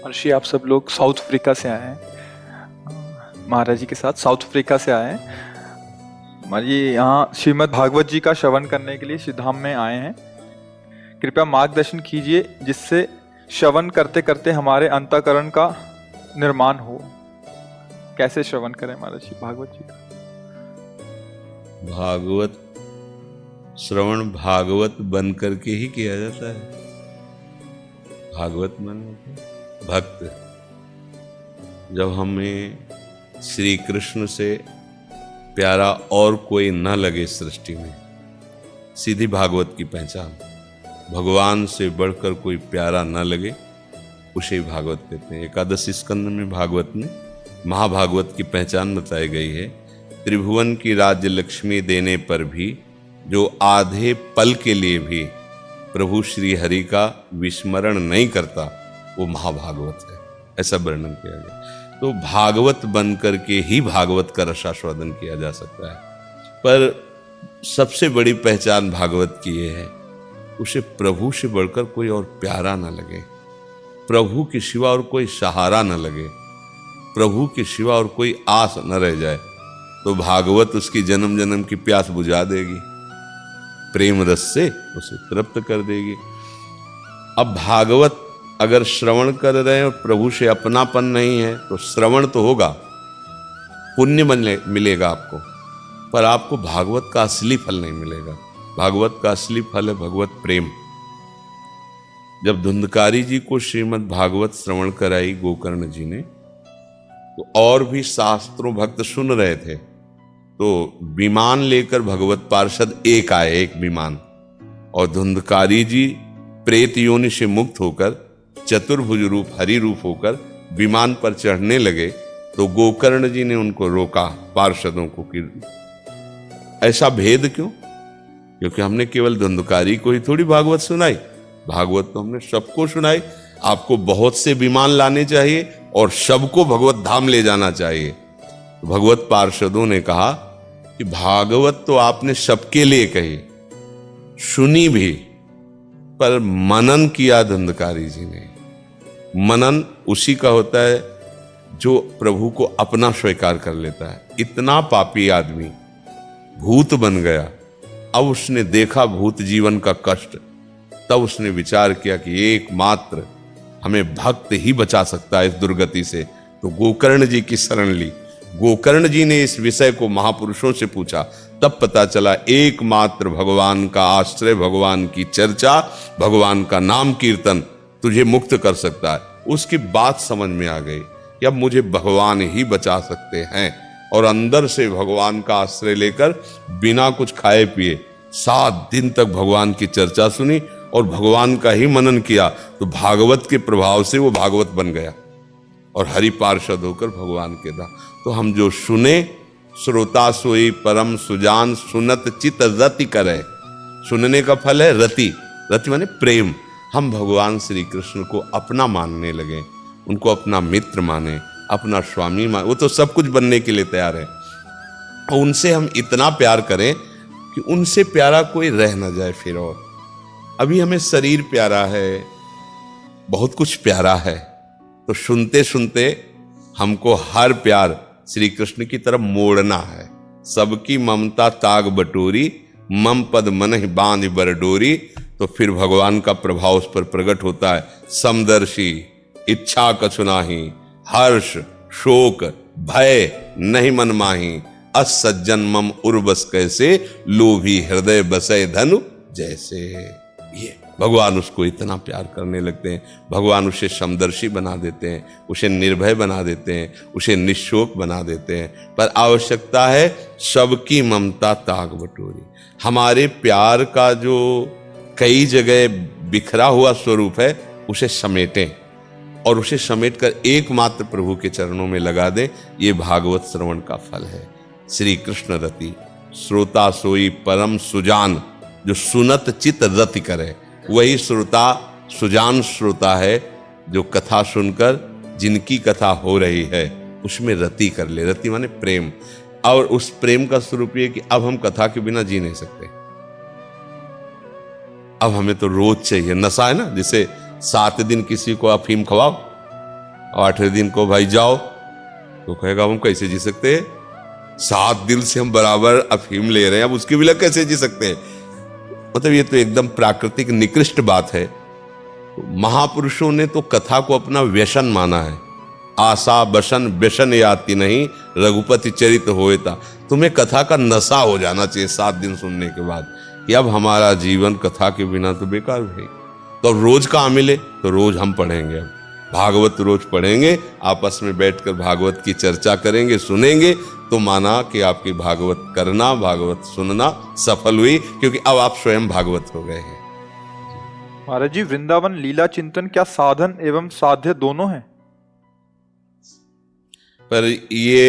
महर्षि आप सब लोग साउथ अफ्रीका से आए हैं, महाराज जी के साथ साउथ अफ्रीका से आए हैं। महाराज जी यहाँ श्रीमद् भागवत जी का श्रवण करने के लिए श्रीधाम में आए हैं। कृपया मार्गदर्शन कीजिए जिससे श्रवण करते करते हमारे अंतःकरण का निर्माण हो। कैसे श्रवण करें महाराज जी भागवत जी का? भागवत श्रवण भागवत बन करके ही किया जाता है। भागवत मन भक्त। जब हमें श्री कृष्ण से प्यारा और कोई न लगे सृष्टि में, सीधी भागवत की पहचान। भगवान से बढ़कर कोई प्यारा न लगे, उसे ही भागवत कहते हैं। एकादश स्कंद में भागवत में महाभागवत की पहचान बताई गई है। त्रिभुवन की राज्य लक्ष्मी देने पर भी जो आधे पल के लिए भी प्रभु श्री हरि का विस्मरण नहीं करता, वो महाभागवत है, ऐसा वर्णन किया गया। तो भागवत बन करके ही भागवत का रसास्वादन किया जा सकता है। पर सबसे बड़ी पहचान भागवत की ये है, उसे प्रभु से बढ़कर कोई और प्यारा ना लगे, प्रभु के सिवा और कोई सहारा न लगे, प्रभु के सिवा और कोई आस न रह जाए, तो भागवत उसकी जन्म जन्म की प्यास बुझा देगी, प्रेम रस से उसे तृप्त कर देगी। अब भागवत अगर श्रवण कर रहे हैं और प्रभु से अपनापन नहीं है, तो श्रवण तो होगा, पुण्य मिलेगा आपको, पर आपको भागवत का असली फल नहीं मिलेगा। भागवत का असली फल है भगवत प्रेम। जब धुंधकारी जी को श्रीमद् भागवत श्रवण कराई गोकर्ण जी ने, तो और भी शास्त्रों भक्त सुन रहे थे, तो विमान लेकर भगवत पार्षद एक आए, एक विमान, और धुंधकारी जी प्रेत योनि से मुक्त होकर चतुर्भुज रूप हरि रूप होकर विमान पर चढ़ने लगे। तो गोकर्ण जी ने उनको रोका, पार्षदों को, कि ऐसा भेद क्यों? क्योंकि हमने केवल धुंधकारी को ही थोड़ी भागवत सुनाई, भागवत तो हमने सबको सुनाई। आपको बहुत से विमान लाने चाहिए और सबको भगवत धाम ले जाना चाहिए। भगवत पार्षदों ने कहा कि भागवत तो आपने सबके लिए कही, सुनी भी, पर मनन किया धुंधकारी जी ने। मनन उसी का होता है जो प्रभु को अपना स्वीकार कर लेता है। इतना पापी आदमी भूत बन गया, अब उसने देखा भूत जीवन का कष्ट, तब उसने विचार किया कि एकमात्र हमें भक्त ही बचा सकता है इस दुर्गति से। तो गोकर्ण जी की शरण ली। गोकर्ण जी ने इस विषय को महापुरुषों से पूछा, तब पता चला एकमात्र भगवान का आश्रय, भगवान की चर्चा, भगवान का नाम कीर्तन तुझे मुक्त कर सकता है। उसकी बात समझ में आ गई कि अब मुझे भगवान ही बचा सकते हैं। और अंदर से भगवान का आश्रय लेकर बिना कुछ खाए पिए 7 दिन तक भगवान की चर्चा सुनी और भगवान का ही मनन किया। तो भागवत के प्रभाव से वो भागवत बन गया और हरि पार्षद होकर भगवान के दा। तो हम जो सुने, श्रोता सोई परम सुजान, सुनत चित रति करे। सुनने का फल है रति। रति माने प्रेम। हम भगवान श्री कृष्ण को अपना मानने लगे, उनको अपना मित्र माने, अपना स्वामी माने। वो तो सब कुछ बनने के लिए तैयार है। और उनसे हम इतना प्यार करें कि उनसे प्यारा कोई रह ना जाए फिर। और अभी हमें शरीर प्यारा है, बहुत कुछ प्यारा है, तो सुनते सुनते हमको हर प्यार श्री कृष्ण की तरफ मोड़ना है। सबकी ममता ताग बटोरी, मम पद मनहि बांध बर डोरी। तो फिर भगवान का प्रभाव उस पर प्रकट होता है। समदर्शी इच्छा कछु नाही, हर्ष शोक भय नहीं मन माही। अस सज्जन मम उर्वस कैसे, लोभी हृदय बसै धनु जैसे। ये भगवान उसको इतना प्यार करने लगते हैं, भगवान उसे समदर्शी बना देते हैं, उसे निर्भय बना देते हैं, उसे निशोक बना देते हैं। पर आवश्यकता है सबकी ममता ताग बटोरी। हमारे प्यार का जो कई जगह बिखरा हुआ स्वरूप है, उसे समेटें और उसे समेटकर एकमात्र प्रभु के चरणों में लगा दें। ये भागवत श्रवण का फल है। श्री कृष्ण रति, श्रोता सोई परम सुजान, जो सुनत चित रति करे। वही श्रोता सुजान श्रोता है जो कथा सुनकर, जिनकी कथा हो रही है उसमें रति कर ले। रति माने प्रेम। और उस प्रेम का स्वरूप ये कि अब हम कथा के बिना जी नहीं सकते। अब हमें तो रोज चाहिए। नशा है ना, जिसे 7 दिन किसी को अफीम खवाओ और 8वें दिन को भाई जाओ, तो कहेगा हम कैसे जी सकते हैं, 7 दिन से हम बराबर अफीम ले रहे हैं, अब उसके बिना कैसे जी सकते हैं। मतलब ये तो एकदम प्राकृतिक निकृष्ट बात है। महापुरुषों ने तो कथा को अपना व्यसन माना है। आशा बसन व्यसन याति नहीं, रघुपति चरित होएता। तुम्हें कथा का नशा हो जाना चाहिए 7 दिन सुनने के बाद कि अब हमारा जीवन कथा के बिना तो बेकार है। तो अब रोज कहाँ मिले, तो रोज हम पढ़ेंगे, अब भागवत रोज पढ़ेंगे, आपस में बैठकर भागवत की चर्चा करेंगे, सुनेंगे, तो माना कि आपकी भागवत करना, भागवत सुनना सफल हुई, क्योंकि अब आप स्वयं भागवत हो गए हैं। महाराज जी, वृंदावन लीला चिंतन क्या साधन एवं साध्य दोनों है? पर ये